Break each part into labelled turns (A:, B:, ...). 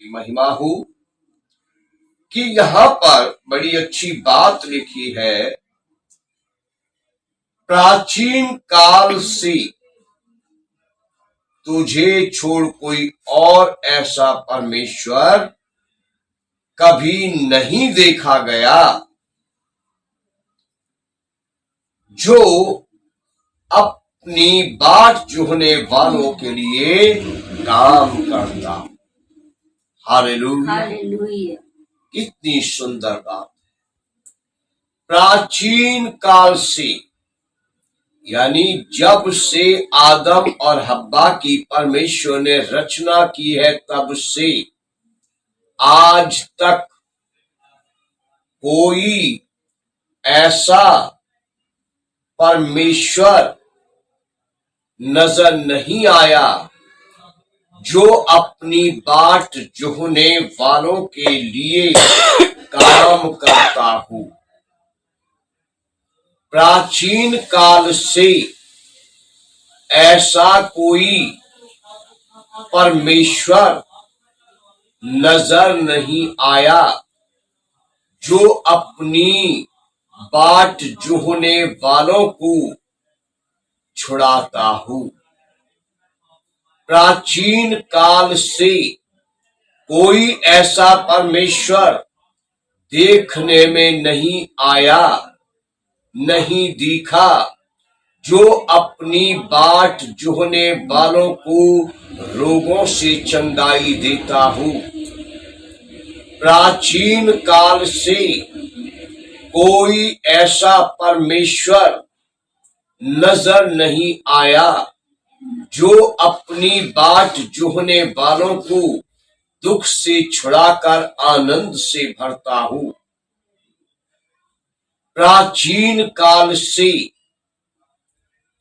A: की महिमा हो कि यहाँ पर बड़ी अच्छी बात लिखी है, प्राचीन काल से तुझे छोड़ कोई और ऐसा परमेश्वर कभी नहीं देखा गया जो अपनी बाट जोहने वालों के लिए काम करता। हालेलुया, कितनी सुंदर बात। प्राचीन काल से यानी जब से आदम और हव्वा की परमेश्वर ने रचना की है तब से आज तक कोई ऐसा परमेश्वर नजर नहीं आया जो अपनी बाट जोहने वालों के लिए काम करता हो। प्राचीन काल से ऐसा कोई परमेश्वर नजर नहीं आया जो अपनी बाट जोहने वालों को छुड़ाता हो। प्राचीन काल से कोई ऐसा परमेश्वर देखने में नहीं आया, नहीं दिखा जो अपनी बाट जोहने वालों को रोगों से चंगाई देता हो। प्राचीन काल से कोई ऐसा परमेश्वर नजर नहीं आया जो अपनी बाट जोहने वालों को दुख से छुड़ाकर आनंद से भरता हो। प्राचीन काल से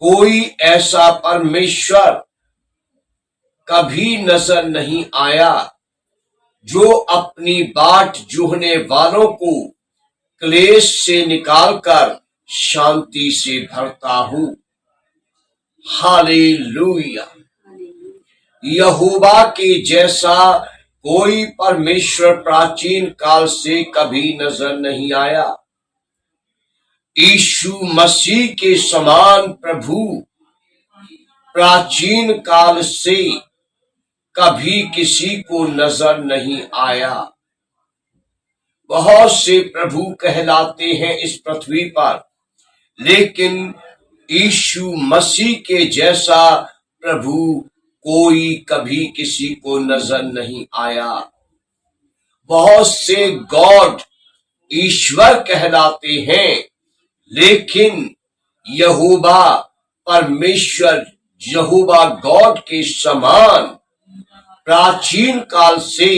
A: कोई ऐसा परमेश्वर कभी नजर नहीं आया जो अपनी बाट जोहने वालों को क्लेश से निकालकर शांति से भरता हो। हालेलुया, यहोवा के जैसा कोई परमेश्वर प्राचीन काल से कभी नजर नहीं आया। यीशु मसीह के समान प्रभु प्राचीन काल से कभी किसी को नजर नहीं आया। बहुत से प्रभु कहलाते हैं इस पृथ्वी पर, लेकिन यीशु मसीह के जैसा प्रभु कोई कभी किसी को नजर नहीं आया। बहुत से गॉड ईश्वर कहलाते हैं, लेकिन यहोवा परमेश्वर यहोवा गॉड के समान प्राचीन काल से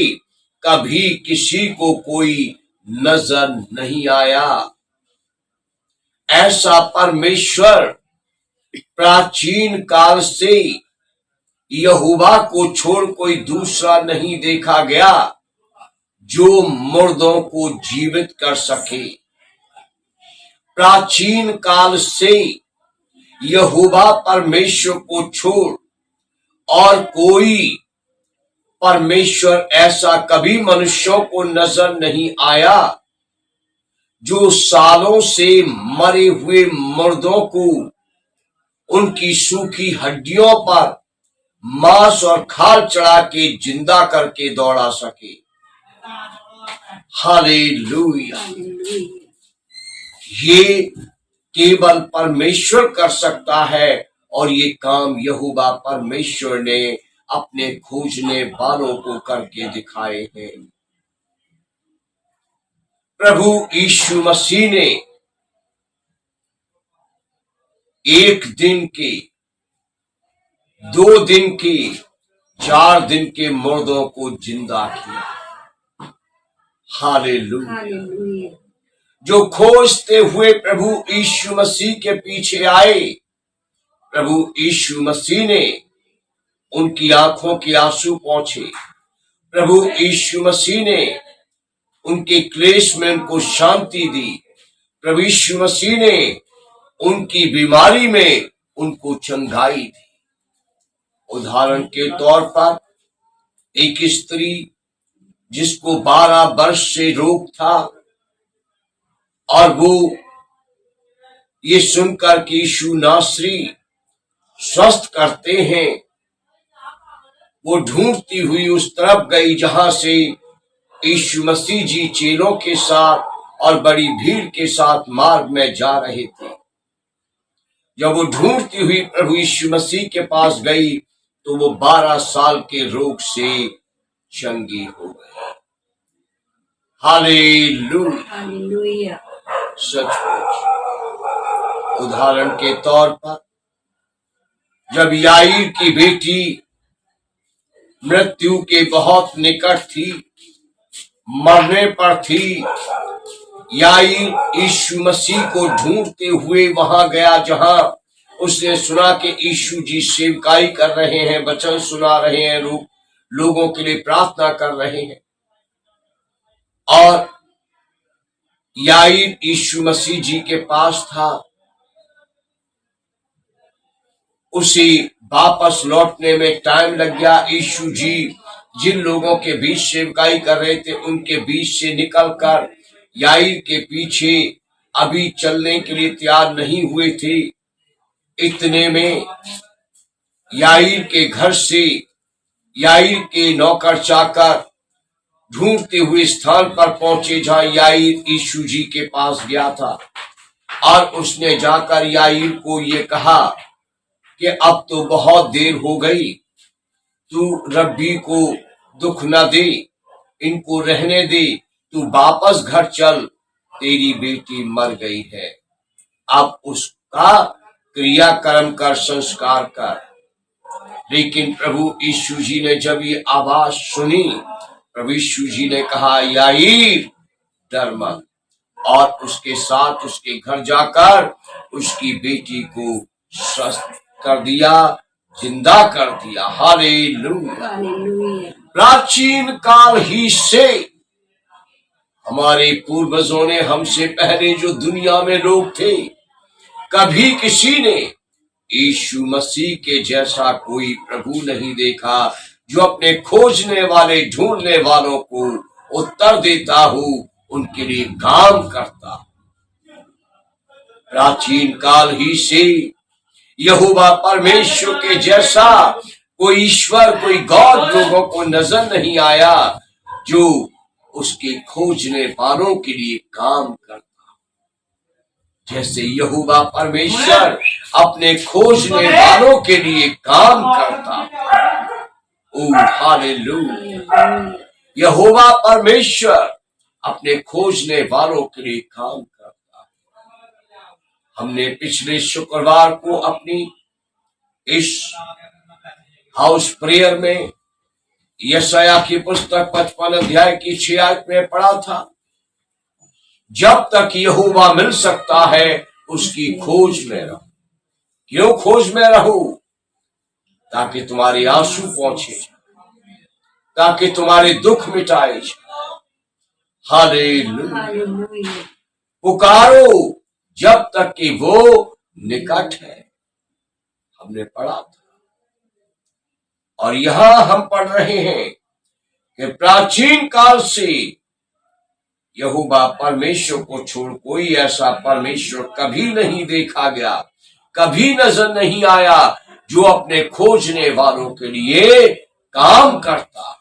A: कभी किसी को कोई नजर नहीं आया। ऐसा परमेश्वर प्राचीन काल से यहोवा को छोड़ कोई दूसरा नहीं देखा गया जो मुर्दों को जीवित कर सके। प्राचीन काल से यहोवा परमेश्वर को छोड़ और कोई परमेश्वर ऐसा कभी मनुष्यों को नजर नहीं आया जो सालों से मरे हुए मुर्दों को उनकी सूखी हड्डियों पर मांस और खाल चढ़ा के जिंदा करके दौड़ा सके। हालेलुया, ये केवल परमेश्वर कर सकता है और ये काम यहोवा परमेश्वर ने अपने खोजने वालों को करके दिखाए हैं। प्रभु यीशु मसीह ने एक दिन के, 2 दिन के, 4 दिन के मुर्दों को जिंदा किया। हालेलुया, जो खोजते हुए प्रभु यीशु मसीह के पीछे आए, प्रभु यीशु मसीह ने उनकी आंखों के आंसू पोंछे। प्रभु यीशु मसीह ने उनके क्लेश में उनको शांति दी। प्रभु यीशु मसीह ने उनकी बीमारी में उनको चंगाई दी। उदाहरण के तौर पर एक स्त्री जिसको 12 वर्ष से रोग था, और वो ये सुनकर कि यीशु नासरी स्वस्थ करते हैं, वो ढूंढती हुई उस तरफ गई जहां से यीशु मसीह जी चेलों के साथ और बड़ी भीड़ के साथ मार्ग में जा रहे थे। जब वो ढूंढती हुई प्रभु यीशु मसीह के पास गई तो वो 12 साल के रोग से चंगी हो गई। हालेलुया। सचमुच उदाहरण के तौर पर जब याईर की बेटी मृत्यु के बहुत निकट थी, मरने पर थी, याईर यीशु मसीह को ढूंढते हुए वहां गया जहां उसने सुना कि यीशु जी सेवकाई कर रहे हैं, वचन सुना रहे हैं, लोगों के लिए प्रार्थना कर रहे हैं। और याईर यीशु मसीह जी के पास था। उसे वापस लौटने में टाइम लग गया। यीशु जी जिन लोगों के बीच सेवकाई कर रहे थे उनके बीच से निकलकर याईर के पीछे अभी चलने के लिए तैयार नहीं हुए थे। इतने में याईर के घर से याईर के नौकर चाकर ढूंढते हुए स्थान पर पहुंचे जहां याईर यीशु जी के पास गया था, और उसने जाकर याईर को ये कहा कि अब तो बहुत देर हो गई, तू रब्बी को दुख न दे, इनको रहने दे, तू वापस घर चल, तेरी बेटी मर गई है, अब उसका क्रियाकर्म कर, संस्कार कर। लेकिन प्रभु यीशु जी ने जब ये आवाज सुनी, प्रभु यीशु जी ने कहा, याईर डर मत, और उसके साथ उसके घर जाकर उसकी बेटी को स्वस्थ कर दिया, जिंदा कर दिया। हालेलुया। प्राचीन काल ही से हमारे पूर्वजों ने, हमसे पहले जो दुनिया में लोग थे, कभी किसी ने यीशु मसीह के जैसा कोई प्रभु नहीं देखा जो अपने खोजने वाले, ढूंढने वालों को उत्तर देता हो, उनके लिए काम करता। प्राचीन काल ही से यहोवा परमेश्वर के जैसा कोई ईश्वर, कोई गॉड लोगों को नजर नहीं आया जो उसके खोजने वालों के लिए काम करता। जैसे यहोवा परमेश्वर अपने खोजने वालों के लिए काम करता। ओ हालेलुया। यहोवा परमेश्वर अपने खोजने वालों के लिए काम करता। हमने पिछले शुक्रवार को अपनी इस हाउस प्रेयर में यशायाह की पुस्तक 55 अध्याय की 6 आयत में पढ़ा था, जब तक यहोवा मिल सकता है उसकी खोज में रहो। क्यों खोज में रहो? ताकि तुम्हारे आंसू पहुंचे, ताकि तुम्हारे दुख मिटाए। हालेलुया। पुकारो जब तक कि वो निकट है। हमने पढ़ा था, और यहां हम पढ़ रहे हैं कि प्राचीन काल से यहोवा परमेश्वर को छोड़ कोई ऐसा परमेश्वर कभी नहीं देखा गया, कभी नजर नहीं आया जो अपने खोजने वालों के लिए काम करता,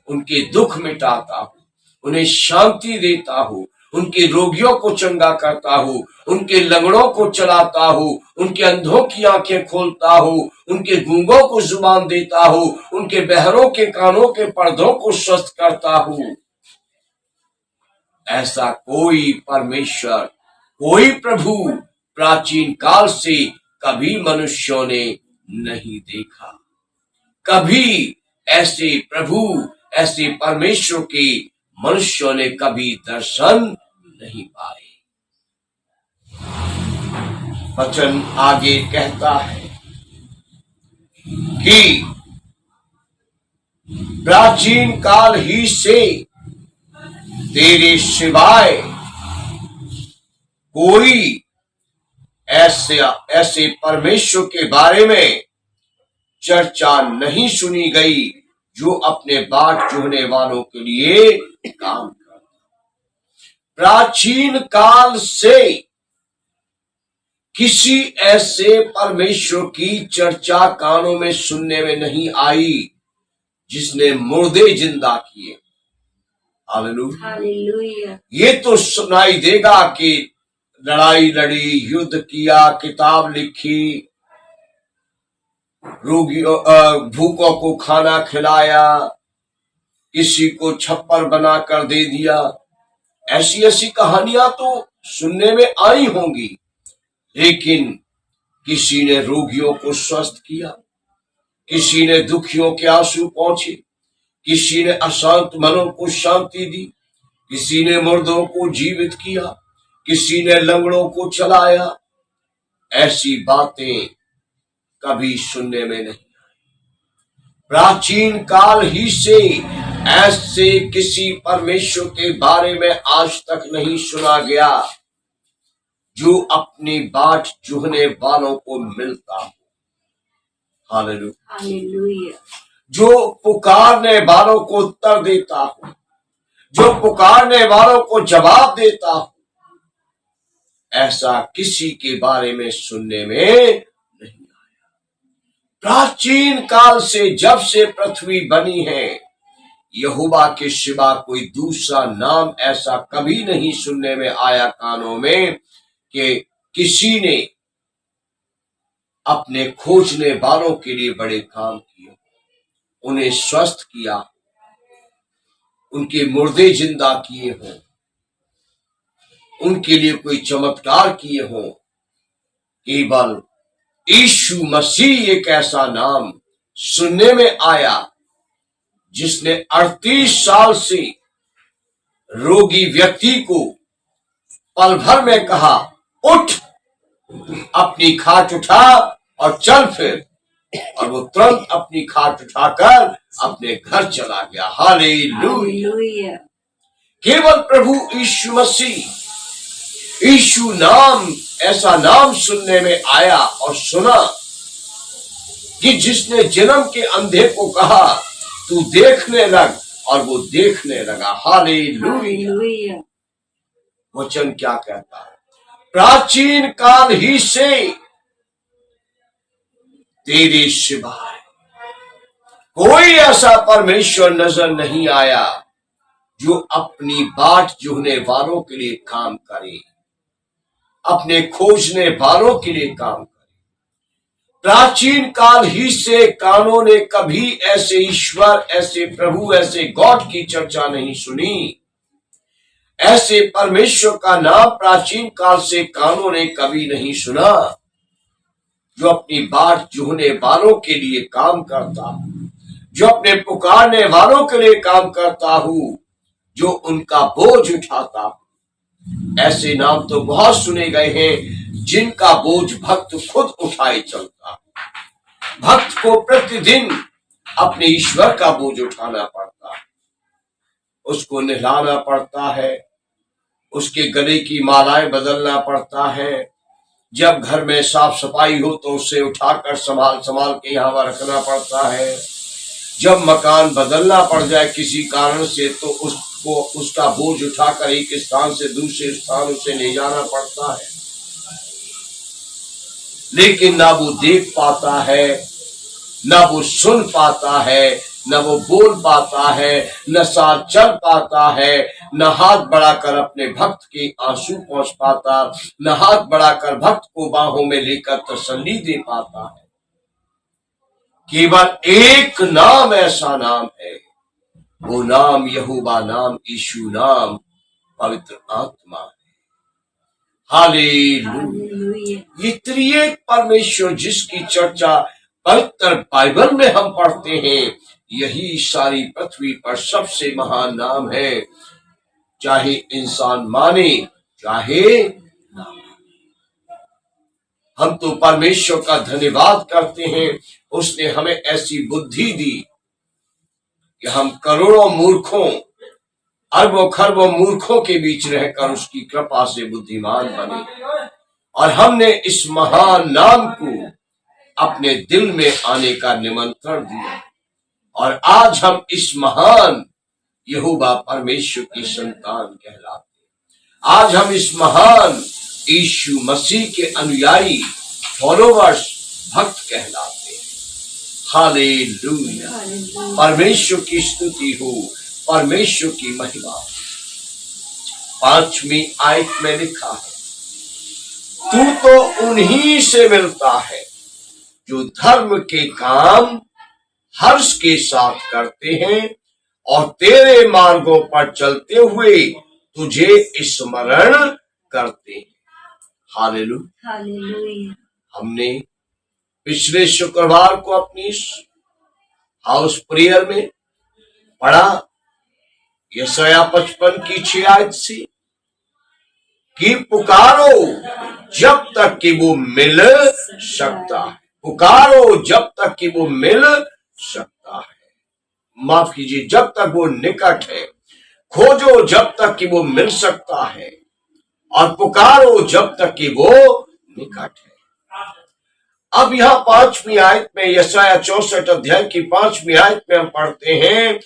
A: उनके दुख मिटाता हो, उन्हें शांति देता हो, उनके रोगियों को चंगा करता हो, उनके लंगड़ों को चलाता हो, उनके अंधों की आंखें खोलता हो, उनके गूंगों को जुबान देता हो, उनके बहरों के कानों के पर्दों को स्वस्थ करता हो। ऐसा कोई परमेश्वर, कोई प्रभु प्राचीन काल से कभी मनुष्यों ने नहीं देखा। कभी ऐसे प्रभु, ऐसे परमेश्वर के मनुष्यों ने कभी दर्शन नहीं पाए। वचन आगे कहता है कि प्राचीन काल ही से तेरे सिवाय कोई ऐसे परमेश्वर के बारे में चर्चा नहीं सुनी गई जो अपने बाट चुहने वालों के लिए काम करता। प्राचीन काल से किसी ऐसे परमेश्वर की चर्चा कानों में सुनने में नहीं आई जिसने मुर्दे जिंदा किए। हालेलुया। ये तो सुनाई देगा कि लड़ाई लड़ी, युद्ध किया, किताब लिखी, रोगियों भूखों को खाना खिलाया, किसी को छप्पर बनाकर दे दिया। ऐसी ऐसी कहानियां तो सुनने में आई होंगी, लेकिन किसी ने रोगियों को स्वस्थ किया, किसी ने दुखियों के आंसू पहुंचे, किसी ने अशांत मनों को शांति दी, किसी ने मुर्दों को जीवित किया, किसी ने लंगड़ों को चलाया। ऐसी बातें कभी सुनने में नहीं। प्राचीन काल ही से ऐसे किसी परमेश्वर के बारे में आज तक नहीं सुना गया जो अपनी बाट चुहने वालों को मिलता हो। हालेलुया। जो पुकारने वालों को उत्तर देता हो, जो पुकारने वालों को जवाब देता हो, ऐसा किसी के बारे में सुनने में नहीं आया। प्राचीन काल से, जब से पृथ्वी बनी है, यहोवा के सिवा कोई दूसरा नाम ऐसा कभी नहीं सुनने में आया कानों में कि किसी ने अपने खोजने वालों के लिए बड़े काम किए, उन्हें स्वस्थ किया, उनके मुर्दे जिंदा किए हों, उनके लिए कोई चमत्कार किए हों। केवल यीशु मसीह एक ऐसा नाम सुनने में आया जिसने 38 साल से रोगी व्यक्ति को पल भर में कहा, उठ, अपनी खाट उठा और चल फिर। और वो तुरंत अपनी खाट उठाकर अपने घर चला गया। हालेलुया। केवल प्रभु यीशु मसीह, यीशु नाम, ऐसा नाम सुनने में आया और सुना कि जिसने जन्म के अंधे को कहा, तू देखने लग, और वो देखने लगा। हालेलुया। वचन क्या कहता है? प्राचीन काल ही से तेरे सिवाय कोई ऐसा परमेश्वर नजर नहीं आया जो अपनी बाट जोहने वालों के लिए काम करे, अपने खोजने वालों के लिए काम करे। प्राचीन काल ही से कानों ने कभी ऐसे ईश्वर, ऐसे प्रभु, ऐसे गॉड की चर्चा नहीं सुनी। ऐसे परमेश्वर का नाम प्राचीन काल से कानों ने कभी नहीं सुना जो अपनी बाट जोहने वालों के लिए काम करता हूं, जो अपने पुकारने वालों के लिए काम करता हूं, जो उनका बोझ उठाता हूं। ऐसे नाम तो बहुत सुने गए हैं जिनका बोझ भक्त खुद उठाए चलता है। भक्त को प्रतिदिन अपने ईश्वर का बोझ उठाना पड़ता है, उसको नहलाना पड़ता है, उसके गले की मालाएं बदलना पड़ता है। जब घर में साफ सफाई हो तो उसे उठाकर संभाल के यहाँ पर रखना पड़ता है। जब मकान बदलना पड़ जाए किसी कारण से तो उसको उसका बोझ उठाकर एक स्थान से दूसरे स्थान उसे ले जाना पड़ता है। लेकिन ना वो देख पाता है, ना वो सुन पाता है, न वो बोल पाता है, न साथ चल पाता है, न हाथ बढ़ाकर अपने भक्त के आंसू पहुंच पाता, न हाथ बढ़ाकर भक्त को बाहों में लेकर तसल्ली दे पाता है। केवल एक नाम ऐसा नाम है, वो नाम यहोवा नाम, यीशु नाम, पवित्र आत्मा है। हालेलुया। ये त्रिएक परमेश्वर जिसकी चर्चा पवित्र बाइबल में हम पढ़ते हैं, यही सारी पृथ्वी पर सबसे महान नाम है, चाहे इंसान माने चाहे ना माने। हम तो परमेश्वर का धन्यवाद करते हैं, उसने हमें ऐसी बुद्धि दी कि हम करोड़ों मूर्खों, अरबों खरबों मूर्खों के बीच रहकर उसकी कृपा से बुद्धिमान बने, और हमने इस महान नाम को अपने दिल में आने का निमंत्रण दिया और आज हम इस महान यहोवा परमेश्वर की संतान कहलाते हैं। आज हम इस महान यीशु मसीह के अनुयायी, फॉलोवर्स, भक्त कहलाते हैं। हालेलुया। परमेश्वर की स्तुति हो, परमेश्वर की महिमा। 5वीं आयत में लिखा है, तू तो उन्हीं से मिलता है जो धर्म के काम हर्ष के साथ करते हैं और तेरे मार्गों पर चलते हुए तुझे स्मरण करते हैं। हालेलुया। हमने पिछले शुक्रवार को अपनी हाउस प्रेयर में पढ़ा यशायाह 55 की 6 आयत से कि पुकारो जब तक कि वो मिल सकता है। पुकारो जब तक कि वो मिल सकता है। माफ कीजिए, जब तक वो निकट है। खोजो जब तक कि वो मिल सकता है और पुकारो जब तक कि वो निकट है। अब यहां 5वीं आयत में, यशायाह 64 अध्याय की 5वीं आयत में हम पढ़ते हैं,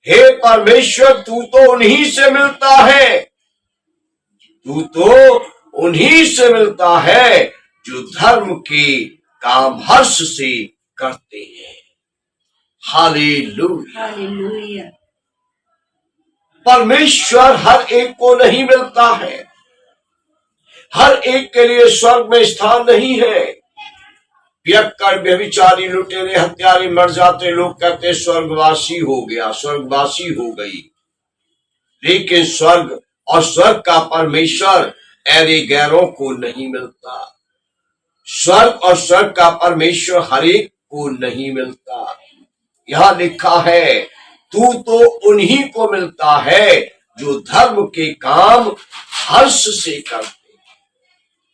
A: हे परमेश्वर तू तो उन्हीं से मिलता है, तू तो उन्हीं से मिलता है जो धर्म के काम हर्ष से करते हैं। हालेलुया। परमेश्वर हर एक को नहीं मिलता है। हर एक के लिए स्वर्ग में स्थान नहीं है। पियक्कड़, व्यभिचारी, लुटेरे, हत्यारे मर जाते, लोग कहते स्वर्गवासी हो गया, स्वर्गवासी हो गई। लेकिन स्वर्ग और स्वर्ग का परमेश्वर ऐरे गैरों को नहीं मिलता। स्वर्ग और स्वर्ग का परमेश्वर हर एक को नहीं मिलता। यहां लिखा है, तू तो उन्हीं को मिलता है जो धर्म के काम हर्ष से करते।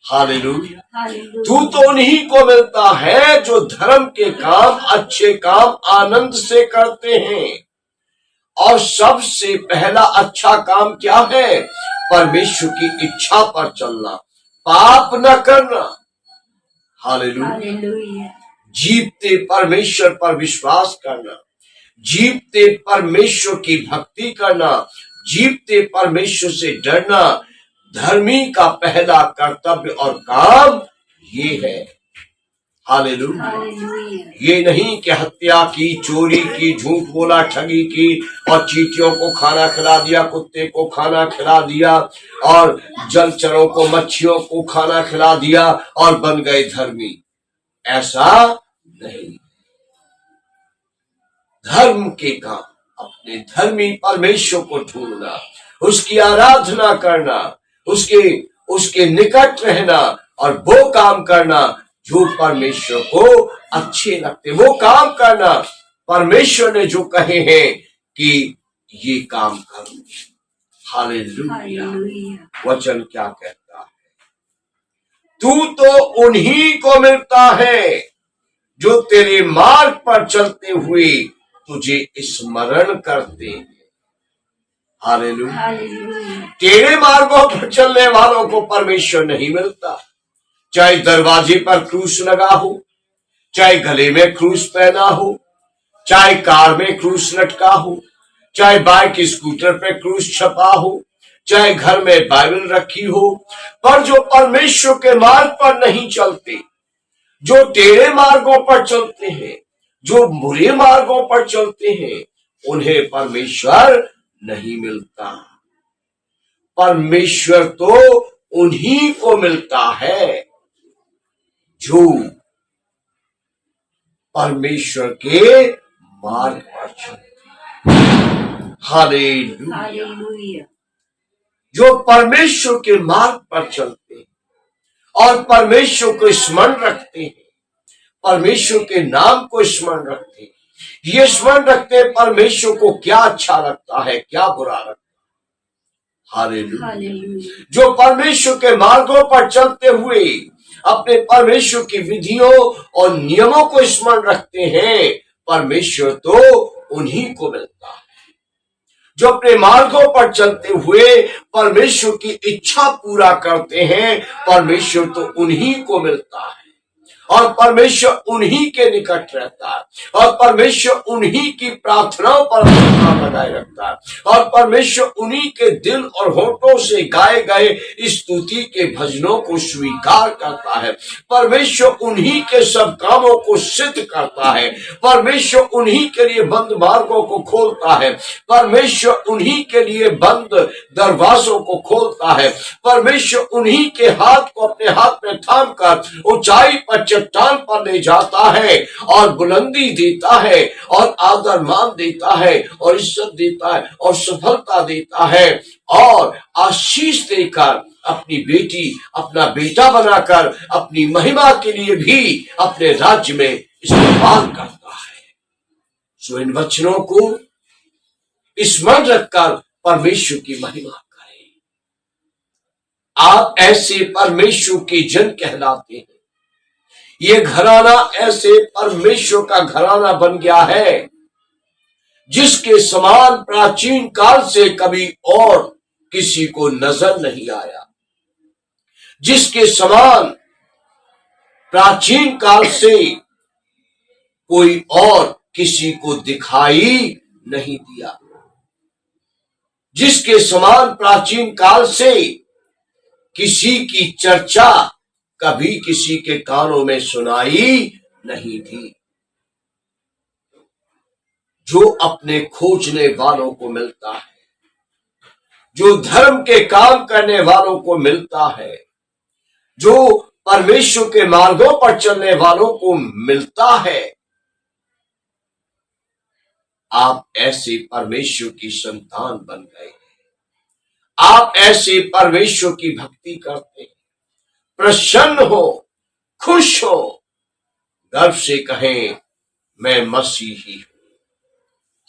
A: हालेलुया। तू तो उन्हीं को मिलता है जो धर्म के काम, अच्छे काम आनंद से करते हैं। और सबसे पहला अच्छा काम क्या है? परमेश्वर की इच्छा पर चलना, पाप न करना। हालेलुया। जीवते परमेश्वर पर विश्वास करना, जीवते परमेश्वर की भक्ति करना, जीवते परमेश्वर से डरना धर्मी का पहला कर्तव्य और काम ये है। हालेलुया। ये नहीं कि हत्या की, चोरी की, झूठ बोला, ठगी की और चींटियों को खाना खिला दिया, कुत्ते को खाना खिला दिया और जलचरों को, मच्छियों को खाना खिला दिया और बन गए धर्मी। ऐसा नहीं। धर्म के काम, अपने धर्मी परमेश्वर को ढूंढना, उसकी आराधना करना, उसके निकट रहना और वो काम करना जो परमेश्वर को अच्छे लगते, वो काम करना परमेश्वर ने जो कहे हैं कि ये काम करो। हालेलुया। वचन क्या कहता है? तू तो उन्हीं को मिलता है जो तेरे मार्ग पर चलते हुए तुझे स्मरण करते हैं। हालेलुया। तेरे मार्गों पर चलने वालों को परमेश्वर नहीं मिलता। चाहे दरवाजे पर क्रूस लगा हो, चाहे गले में क्रूस पहना हो, चाहे कार में क्रूस लटका हो, चाहे बाइक स्कूटर पे क्रूस छपा हो, चाहे घर में बाइबल रखी हो, पर जो परमेश्वर के मार्ग पर नहीं चलते, जो टेढ़े मार्गों पर चलते हैं, जो बुरे मार्गों पर चलते हैं, उन्हें परमेश्वर नहीं मिलता। परमेश्वर तो उन्हीं को मिलता है जो परमेश्वर के मार्ग पर चलते। हालेलुया। जो परमेश्वर के मार्ग पर चलते हैं और परमेश्वर को स्मरण रखते हैं, परमेश्वर के नाम को स्मरण रखते हैं, ये स्मरण रखते हैं परमेश्वर को क्या अच्छा लगता है, क्या बुरा लगता है। हालेलुया। जो परमेश्वर के मार्गों पर चलते हुए अपने परमेश्वर की विधियों और नियमों को स्मरण रखते हैं, परमेश्वर तो उन्हीं को मिलता है। जो अपने मार्गों पर चलते हुए परमेश्वर की इच्छा पूरा करते हैं, परमेश्वर तो उन्हीं को मिलता है। और परमेश्वर उन्हीं के निकट रहता है और परमेश्वर उन्हीं की प्रार्थनाओं पर अपना हाथ लगाए रखता है और परमेश्वर उन्हीं के दिल और होठों से गाए गए स्तुति के भजनों को स्वीकार करता है। परमेश्वर उन्हीं के सब कामों को सिद्ध करता है। परमेश्वर उन्हीं के लिए बंद मार्गों को खोलता है। परमेश्वर उन्हीं के लिए बंद दरवाजों को खोलता है। परमेश्वर उन्हीं के हाथ को अपने हाथ में थाम कर ऊंचाई पर चट्टान पर ले जाता है और बुलंदी देता है और आदर मान देता है और इज्जत देता है और सफलता देता है और आशीष देकर अपनी बेटी अपना बेटा बनाकर अपनी महिमा के लिए भी अपने राज्य में इस्तेमाल करता है। सो इन वचनों को स्मरण रखकर परमेश्वर की महिमा करें। आप ऐसे परमेश्वर के जन कहलाते हैं। ये घराना ऐसे परमेश्वर का घराना बन गया है जिसके समान प्राचीन काल से कभी और किसी को नजर नहीं आया, जिसके समान प्राचीन काल से कोई और किसी को दिखाई नहीं दिया, जिसके समान प्राचीन काल से किसी की चर्चा कभी किसी के कानों में सुनाई नहीं थी। जो अपने खोजने वालों को मिलता है, जो धर्म के काम करने वालों को मिलता है, जो परमेश्वर के मार्गों पर चलने वालों को मिलता है, आप ऐसे परमेश्वर की संतान बन गए हैं। आप ऐसे परमेश्वर की भक्ति करते हैं, प्रसन्न हो, खुश हो, गर्व से कहें मैं मसीही हूं।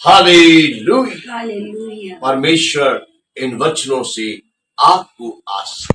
A: हालेलुया। परमेश्वर इन वचनों से आपको आशीष